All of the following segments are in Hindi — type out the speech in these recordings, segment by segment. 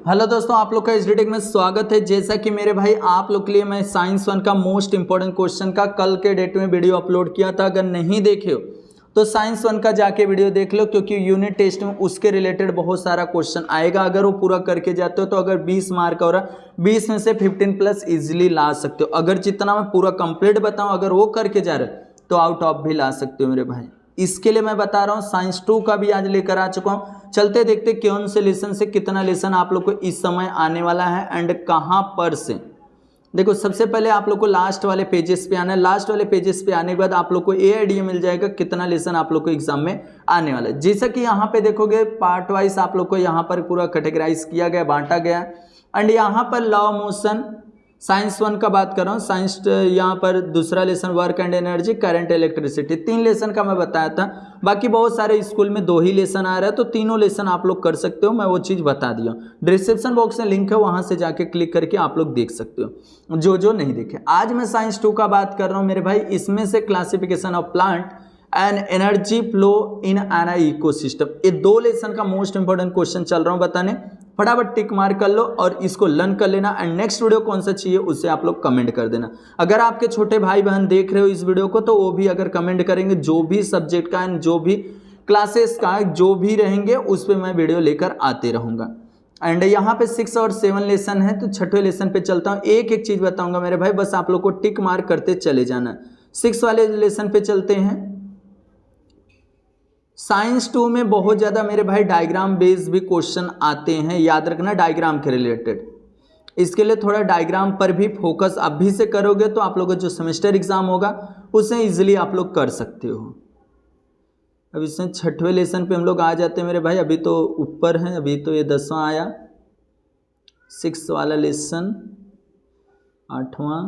हेलो दोस्तों, आप लोग का एचडीटेक में स्वागत है। जैसा कि मेरे भाई आप लोग के लिए मैं साइंस 1 का मोस्ट इंपॉर्टेंट क्वेश्चन का कल के डेट में वीडियो अपलोड किया था। अगर नहीं देखे हो तो साइंस 1 का जाके वीडियो देख लो, क्योंकि यूनिट टेस्ट में उसके रिलेटेड बहुत सारा क्वेश्चन आएगा। अगर वो पूरा करके जाते हो तो अगर 20 मार्क हो रहा 20 में से 15+ इजिली ला सकते हो। अगर जितना मैं पूरा कंप्लीट बताऊँ, अगर वो करके जा रहे तो आउट ऑफ भी ला सकते हो मेरे भाई। इसके लिए मैं बता रहा हूँ साइंस 2 का भी आज लेकर आ चुका हूँ। चलते देखते कौन से लेसन से कितना लेसन आप लोग को इस समय आने वाला है एंड कहाँ पर से। देखो, सबसे पहले आप लोग को लास्ट वाले पेजेस पे आना है। लास्ट वाले पेजेस पे आने के बाद आप लोग को ये आइडिया मिल जाएगा कितना लेसन आप लोग को एग्जाम में आने वाला है। जैसा कि यहाँ पे देखोगे पार्ट वाइज आप लोग को यहाँ पर पूरा कैटेगराइज किया गया, बांटा गया एंड यहाँ पर लॉ ऑफ मोशन साइंस 1 का बात कर रहा हूँ। साइंस यहाँ पर दूसरा lesson work and energy, current, electricity, 3 lesson का मैं बताया था। बाकी बहुत सारे स्कूल में 2 ही लेसन आ रहा है, तो तीनों लेसन आप लोग कर सकते हो। मैं वो चीज़ बता दिया। डिस्क्रिप्शन बॉक्स में लिंक है, वहाँ से जाके क्लिक करके आप लोग देख सकते हो जो नहीं देखे। आज मैं साइंस 2 का बात कर रहा हूँ मेरे भाई। इसमें से classification of plant and energy flow in an ecosystem, ये 2 लेसन का मोस्ट इंपॉर्टेंट क्वेश्चन चल रहा हूँ बताने। फटाफट टिक मार्क कर लो और इसको लर्न कर लेना एंड नेक्स्ट वीडियो कौन सा चाहिए उससे आप लोग कमेंट कर देना। अगर आपके छोटे भाई बहन देख रहे हो इस वीडियो को तो वो भी अगर कमेंट करेंगे, जो भी सब्जेक्ट का एंड जो भी क्लासेस का जो भी रहेंगे उस पर मैं वीडियो लेकर आते रहूँगा। एंड यहाँ पे 6 और 7 लेसन है, तो छठवें लेसन पे चलता हूँ। एक एक चीज़ बताऊँगा मेरे भाई, बस आप लोग को टिक मार्क करते चले जाना। 6 वाले लेसन पे चलते हैं। साइंस 2 में बहुत ज़्यादा मेरे भाई डायग्राम बेस्ड भी क्वेश्चन आते हैं, याद रखना डायग्राम के रिलेटेड। इसके लिए थोड़ा डायग्राम पर भी फोकस अभी से करोगे तो आप लोगों का जो सेमेस्टर एग्जाम होगा उसे इजीली आप लोग कर सकते हो। अब इसमें छठवें लेसन पे हम लोग आ जाते हैं मेरे भाई। अभी तो ऊपर है, अभी तो ये 10वां आया। 6 वाला लेसन, 8वां,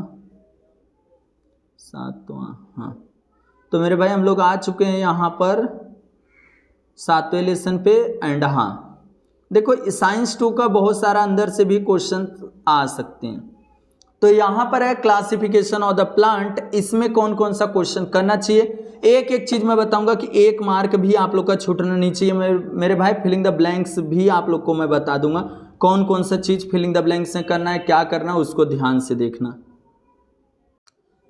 7वां, हाँ। तो मेरे भाई हम लोग आ चुके हैं यहाँ पर 7वें लेसन पे एंड हाँ देखो, साइंस 2 का बहुत सारा अंदर से भी क्वेश्चन आ सकते हैं। तो यहाँ पर है क्लासिफिकेशन ऑफ द प्लांट। इसमें कौन कौन सा क्वेश्चन करना चाहिए, एक एक चीज मैं बताऊंगा कि 1 मार्क भी आप लोग का छूटना नहीं चाहिए मेरे भाई। फिलिंग द ब्लैंक्स भी आप लोग को मैं बता दूंगा कौन कौन सा चीज फिलिंग द ब्लैंक्स में करना है, क्या करना है, उसको ध्यान से देखना।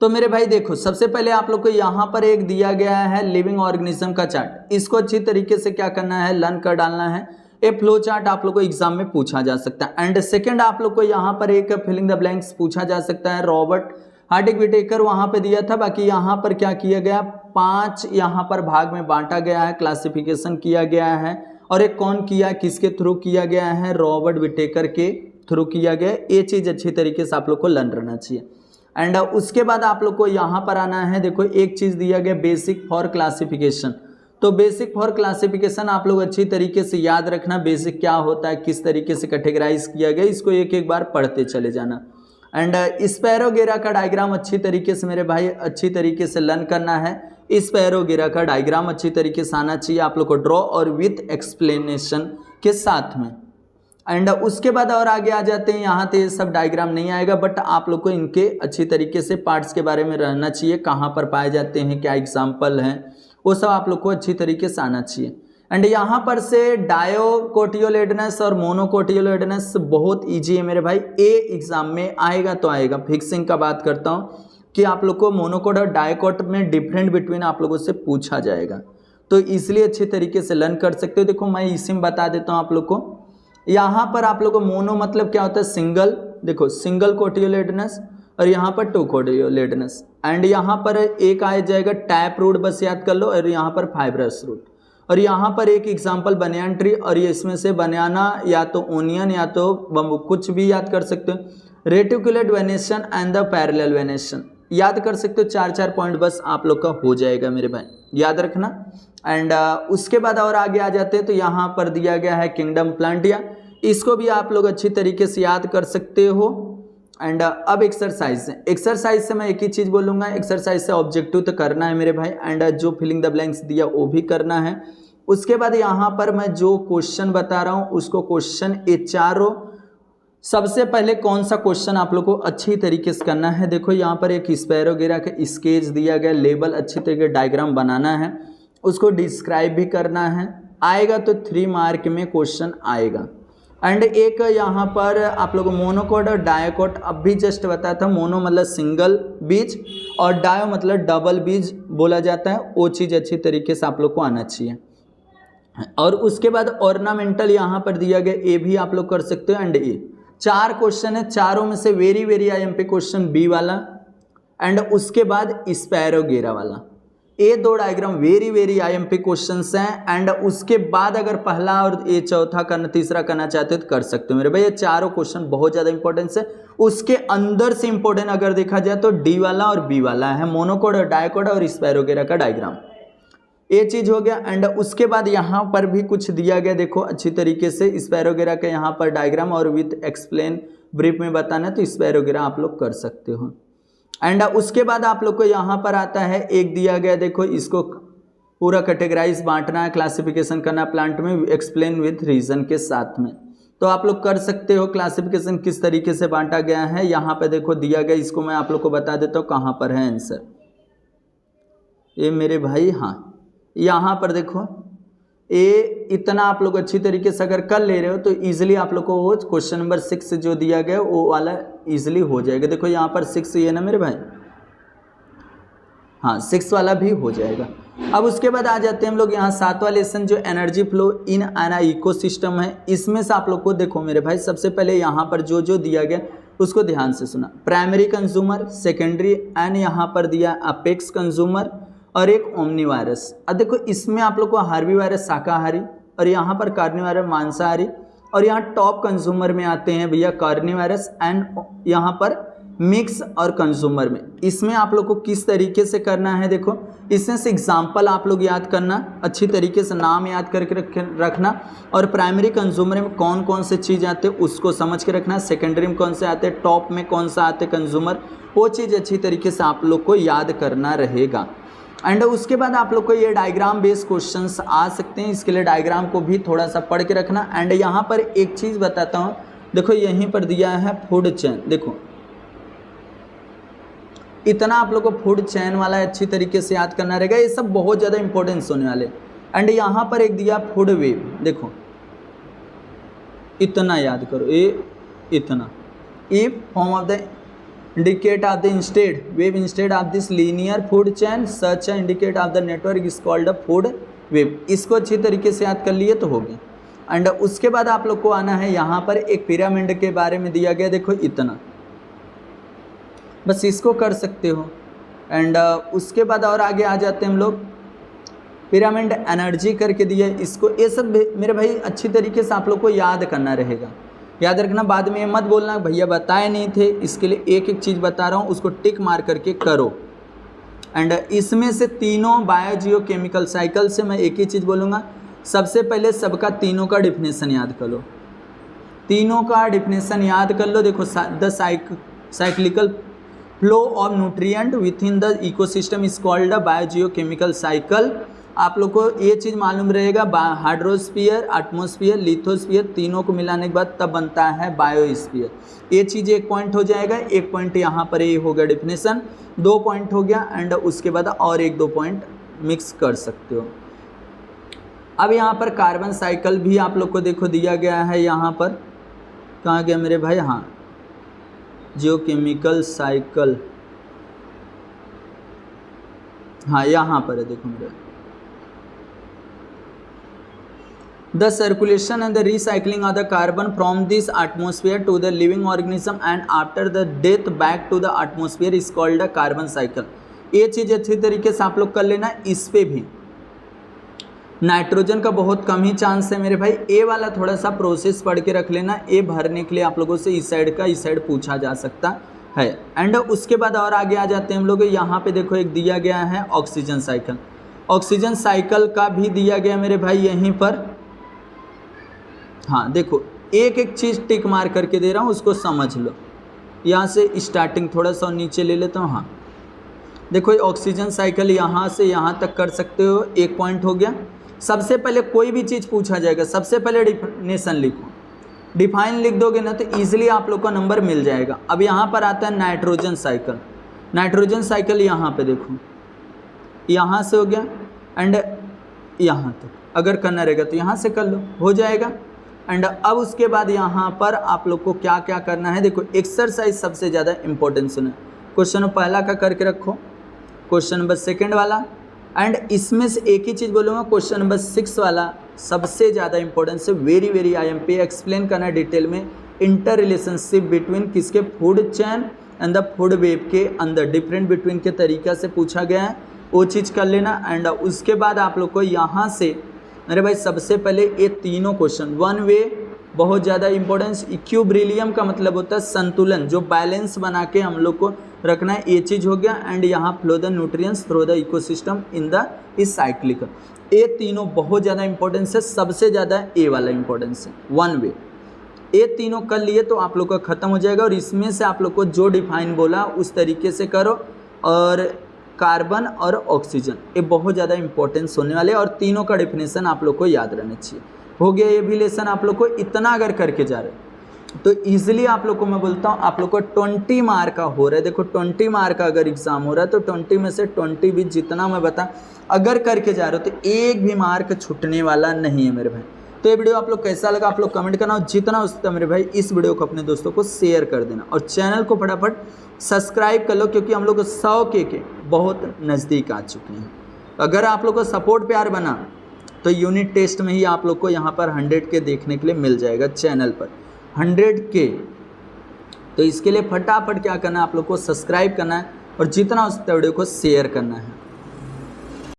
तो मेरे भाई देखो, सबसे पहले आप लोग को यहाँ पर एक दिया गया है लिविंग ऑर्गेनिज्म का चार्ट। इसको अच्छी तरीके से क्या करना है, लर्न कर डालना है। ये फ्लो चार्ट आप लोग को एग्जाम में पूछा जा सकता है। एंड सेकंड आप लोग को यहाँ पर एक फिलिंग द ब्लैंक्स पूछा जा सकता है। रॉबर्ट हार्टिग विटेकर वहाँ पे दिया था। बाकी यहाँ पर क्या किया गया, 5 यहाँ पर भाग में बांटा गया है, क्लासिफिकेशन किया गया है। और एक कौन किया, किसके थ्रू किया गया है, रॉबर्ट विटेकर के थ्रू किया गया। ये चीज़ अच्छी तरीके से आप लोग को लर्न रहना चाहिए। एंड उसके बाद आप लोग को यहाँ पर आना है। देखो, एक चीज़ दिया गया बेसिक फॉर क्लासिफिकेशन। तो बेसिक फॉर क्लासिफिकेशन आप लोग अच्छी तरीके से याद रखना, बेसिक क्या होता है, किस तरीके से कैटेगराइज किया गया, इसको एक एक बार पढ़ते चले जाना। एंड स्पैरोगेरा का डायग्राम अच्छी तरीके से मेरे भाई अच्छी तरीके से लर्न करना है। स्पैरोगेरा का डायग्राम अच्छी तरीके से आना चाहिए आप लोग को, ड्रॉ और विथ एक्सप्लेनेशन के साथ में। एंड उसके बाद और आगे आ जाते हैं। यहाँ तो ये सब डायग्राम नहीं आएगा, बट आप लोग को इनके अच्छी तरीके से पार्ट्स के बारे में रहना चाहिए, कहाँ पर पाए जाते हैं, क्या एग्जाम्पल हैं, वो सब आप लोग को अच्छी तरीके से आना चाहिए। एंड यहाँ पर से डायोकोटियोलेडनस और मोनोकोटियोलेडनस बहुत इजी है मेरे भाई। ए एग्जाम में आएगा तो आएगा। फिक्सिंग का बात करता हूँ कि आप लोग को मोनोकोट और डायोकोट में डिफरेंट बिटवीन आप लोगों से पूछा जाएगा, तो इसलिए अच्छी तरीके से लर्न कर सकते हो। देखो, मैं इसी में बता देता हूँ आप लोग को। यहाँ पर आप लोग को मोनो मतलब क्या होता है, सिंगल। देखो, सिंगल कोटियोलेडनस और यहाँ पर 2 कोटियोलेडनस। एंड यहाँ पर एक आ जाएगा टैप रूट, बस याद कर लो। और यहाँ पर फाइब्रस रूट। और यहाँ पर एक एग्जांपल बनियान ट्री, और ये इसमें से बनाना या तो ओनियन या तो बम्बू, कुछ भी याद कर सकते हो। Reticulate venation and the parallel venation याद कर सकते हो। 4-4 पॉइंट बस आप लोग का हो जाएगा मेरे भाई, याद रखना। एंड उसके बाद और आगे आ जाते हैं। तो यहाँ पर दिया गया है किंगडम प्लांटिया, इसको भी आप लोग अच्छी तरीके से याद कर सकते हो। एंड अब एक्सरसाइज से मैं एक ही चीज़ बोलूँगा, एक्सरसाइज से ऑब्जेक्टिव तो करना है मेरे भाई। एंड जो फिलिंग द ब्लैंक्स दिया वो भी करना है। उसके बाद यहाँ पर मैं जो क्वेश्चन बता रहा हूँ उसको क्वेश्चन ये चारों, सबसे पहले कौन सा क्वेश्चन आप लोग को अच्छी तरीके से करना है। देखो, यहाँ पर एक स्पैरोगेरा का स्केच दिया गया, लेबल अच्छी तरीके डायग्राम बनाना है, उसको डिस्क्राइब भी करना है। आएगा तो 3 मार्क में क्वेश्चन आएगा। एंड एक यहाँ पर आप लोगों को मोनोकोट और डायोकोट अब भी जस्ट बताया था। मोनो मतलब सिंगल बीज और डायो मतलब डबल बीज बोला जाता है। वो चीज़ अच्छी तरीके से आप लोग को आना चाहिए। और उसके बाद ऑर्नामेंटल यहाँ पर दिया गया, ए भी आप लोग कर सकते हो। एंड ए 4 क्वेश्चन है, चारों में से very very IMP question B वाला एंड उसके बाद स्पैरोगेरा वाला। ये 2 diagram very very IMP questions हैं। एंड उसके बाद अगर पहला और ये चौथा करना तीसरा करना चाहते हो तो कर सकते हो मेरे भाई। ये चारों क्वेश्चन बहुत ज़्यादा इंपॉर्टेंस है। उसके अंदर से इंपॉर्टेंट अगर देखा जाए तो डी वाला और बी वाला है, मोनोकोड और डायोकोड और स्पैरोगेरा का डायग्राम। ये चीज़ हो गया। एंड उसके बाद यहाँ पर भी कुछ दिया गया, देखो अच्छी तरीके से स्पैरोगेरा का यहाँ पर डायग्राम और विथ एक्सप्लेन ब्रीफ में बताना है तो स्पैरोगेरा आप लोग कर सकते हो। एंड उसके बाद आप लोग को यहाँ पर आता है एक दिया गया, देखो इसको पूरा कैटेगराइज बांटना है, क्लासिफिकेशन करना प्लांट में, एक्सप्लेन विथ रीजन के साथ में। तो आप लोग कर सकते हो क्लासिफिकेशन किस तरीके से बांटा गया है। यहाँ पे देखो दिया गया, इसको मैं आप लोग को बता देता हूँ कहाँ पर है आंसर। ये मेरे भाई हाँ यहाँ पर देखो, ये इतना आप लोग अच्छी तरीके से अगर कर ले रहे हो तो इजीली आप लोग को वो क्वेश्चन नंबर 6 जो दिया गया वो वाला इजीली हो जाएगा। देखो यहाँ पर 6 ये ना मेरे भाई, हाँ 6 वाला भी हो जाएगा। अब उसके बाद आ जाते हैं हम लोग यहाँ 7वां लेसन जो energy flow in an ecosystem है। इसमें से आप लोग को देखो मेरे भाई, सबसे पहले यहाँ पर जो जो दिया गया उसको ध्यान से सुना। प्राइमरी कंज्यूमर, सेकेंडरी एंड यहाँ पर दिया अपेक्स कंज्यूमर और एक ओमनी वायरस। अब देखो इसमें आप लोग को हार्वी वायरस शाकाहारी और यहाँ पर कार्नी वायरस मांसाहारी और यहाँ टॉप कंज्यूमर में आते हैं भैया कार्नी वायरस एंड यहाँ पर मिक्स और कंज्यूमर में। इसमें आप लोग को किस तरीके से करना है, देखो इसमें से एग्जाम्पल आप लोग याद करना, अच्छी तरीके से नाम याद करके रखना और प्राइमरी कंज्यूमर में कौन कौन से चीज़ आते हैं उसको समझ के रखना, सेकेंडरी में कौन से आते हैं, टॉप में कौन सा आते कंज्यूमर, वो चीज़ अच्छी तरीके से आप लोग को याद करना रहेगा। एंड उसके बाद आप लोग को ये डायग्राम बेस्ड क्वेश्चंस आ सकते हैं, इसके लिए डायग्राम को भी थोड़ा सा पढ़ के रखना। एंड यहाँ पर एक चीज़ बताता हूँ, देखो यहीं पर दिया है फूड चेन, देखो इतना आप लोग को फूड चेन वाला अच्छी तरीके से याद करना रहेगा, ये सब बहुत ज़्यादा इंपॉर्टेंस होने वाले। एंड यहाँ पर एक दिया फूड वेव, देखो इतना याद करो, ये इतना if form of the indicate of the instead wave instead of this linear food chain such a indicate of the network is called a food wave। इसको अच्छी तरीके से याद कर लिए तो हो गया। एंड उसके बाद आप लोग को आना है यहाँ पर एक पिरामिड के बारे में दिया गया, देखो इतना, बस इसको कर सकते हो। एंड उसके बाद और आगे आ जाते हैं हम लोग, पिरामिड एनर्जी करके दिया है इसको। ये सब मेरे भाई अच्छी तरीके से आप लोग को याद करना रहेगा, याद रखना। बाद में मत बोलना भैया बताए नहीं थे, इसके लिए एक एक चीज़ बता रहा हूँ, उसको टिक मार करके करो। एंड इसमें से तीनों बायोजियो केमिकल साइकिल से मैं एक ही चीज़ बोलूँगा, सबसे पहले सबका तीनों का डिफिनेशन याद कर लो, तीनों का डिफिनेशन याद कर लो। देखो the cyclical flow of nutrient within the ecosystem is called the biogeochemical cycle. आप लोग को ये चीज़ मालूम रहेगा, हाइड्रोस्फीयर, एटमॉस्फेयर, लिथोस्फीयर तीनों को मिलाने के बाद तब बनता है बायोस्फीयर। ये चीज़ एक पॉइंट हो जाएगा, एक पॉइंट यहाँ पर ये हो गया डिफिनेशन, 2 पॉइंट हो गया। एंड उसके बाद और 1-2 पॉइंट मिक्स कर सकते हो। अब यहाँ पर कार्बन साइकिल भी आप लोग को देखो दिया गया है, यहाँ पर कहाँ गया मेरे भाई, हाँ जियोकेमिकल साइकिल, हाँ यहाँ पर है, देखो मेरे the circulation and the recycling of the carbon from this atmosphere to the living organism and after the death back to the atmosphere is called a carbon cycle। ये चीज़ अच्छी तरीके से आप लोग कर लेना। इस पे भी नाइट्रोजन का बहुत कम ही चांस है मेरे भाई, ए वाला थोड़ा सा प्रोसेस पढ़ के रख लेना, ए भरने के लिए आप लोगों से इस साइड का इस साइड पूछा जा सकता है। एंड उसके बाद और आगे आ जाते हैं हम लोग, यहाँ पे देखो एक दिया गया है ऑक्सीजन साइकिल, ऑक्सीजन साइकिल का भी दिया गया मेरे भाई यहीं पर। हाँ देखो एक एक चीज़ टिक मार करके दे रहा हूँ, उसको समझ लो। यहाँ से स्टार्टिंग थोड़ा सा नीचे ले लेता हूँ, हाँ देखो ऑक्सीजन साइकिल यहाँ से यहाँ तक कर सकते हो, 1 पॉइंट हो गया। सबसे पहले कोई भी चीज़ पूछा जाएगा, सबसे पहले डिफिनेशन लिखो, डिफाइन लिख दोगे ना तो ईजिली आप लोग को नंबर मिल जाएगा। अब यहाँ पर आता है नाइट्रोजन साइकिल, नाइट्रोजन साइकिल यहाँ पे देखो, यहाँ से हो गया एंड यहाँ तक अगर करना रहेगा तो यहाँ से कर लो, हो जाएगा। एंड अब उसके बाद यहाँ पर आप लोग को क्या क्या करना है, देखो एक्सरसाइज सबसे ज़्यादा इंपॉर्टेंस है। क्वेश्चन पहला का करके रखो, क्वेश्चन नंबर सेकंड वाला, एंड इसमें से एक ही चीज़ बोलूँगा, क्वेश्चन नंबर 6 वाला सबसे ज़्यादा इंपॉर्टेंस है, वेरी वेरी IMP एक्सप्लेन करना है डिटेल में, इंटर रिलेशनशिप बिटवीन किसके, food chain and the food web के अंदर डिफरेंट बिटवीन के तरीक़ा से पूछा गया है, वो चीज़ कर लेना। एंड उसके बाद आप लोग को यहाँ से मेरे भाई सबसे पहले ये तीनों क्वेश्चन, वन वे बहुत ज़्यादा इंपॉर्टेंस, इक्विलिब्रियम का मतलब होता है संतुलन, जो बैलेंस बना के हम लोग को रखना है, ये चीज़ हो गया। एंड यहाँ flow the nutrients through the ecosystem in the इस साइक्लिक, ये तीनों बहुत ज़्यादा इंपॉर्टेंस है, सबसे ज़्यादा ए वाला इंपॉर्टेंस है, वन वे। ये तीनों कर लिए तो आप लोग का ख़त्म हो जाएगा, और इसमें से आप लोग को जो डिफाइन बोला उस तरीके से करो, और कार्बन और ऑक्सीजन ये बहुत ज़्यादा इंपॉर्टेंस होने वाले, और तीनों का डेफिनेशन आप लोग को याद रहना चाहिए। हो गया ये भी लेसन आप लोग को, इतना अगर करके जा रहे तो ईजिली आप लोग को मैं बोलता हूँ आप लोग को 20 मार्क का हो रहा है। देखो 20 मार्क का अगर एग्ज़ाम हो रहा है तो 20 में से 20 भी जितना मैं बता अगर करके जा रहे हो तो एक भी मार्क छूटने वाला नहीं है मेरे भाई। तो ये वीडियो आप लोग कैसा लगा आप लोग कमेंट करना, और जितना हो सकता है मेरे भाई इस वीडियो को अपने दोस्तों को शेयर कर देना, और चैनल को फटाफट सब्सक्राइब कर लो, क्योंकि हम लोग 100 के बहुत नज़दीक आ चुके हैं। अगर आप लोग को सपोर्ट प्यार बना तो यूनिट टेस्ट में ही आप लोग को यहाँ पर 100 के देखने के लिए मिल जाएगा चैनल पर, 100 के। तो इसके लिए फटाफट क्या करना है, आप लोग को सब्सक्राइब करना है, और जितना हो सकता है वीडियो को शेयर करना है।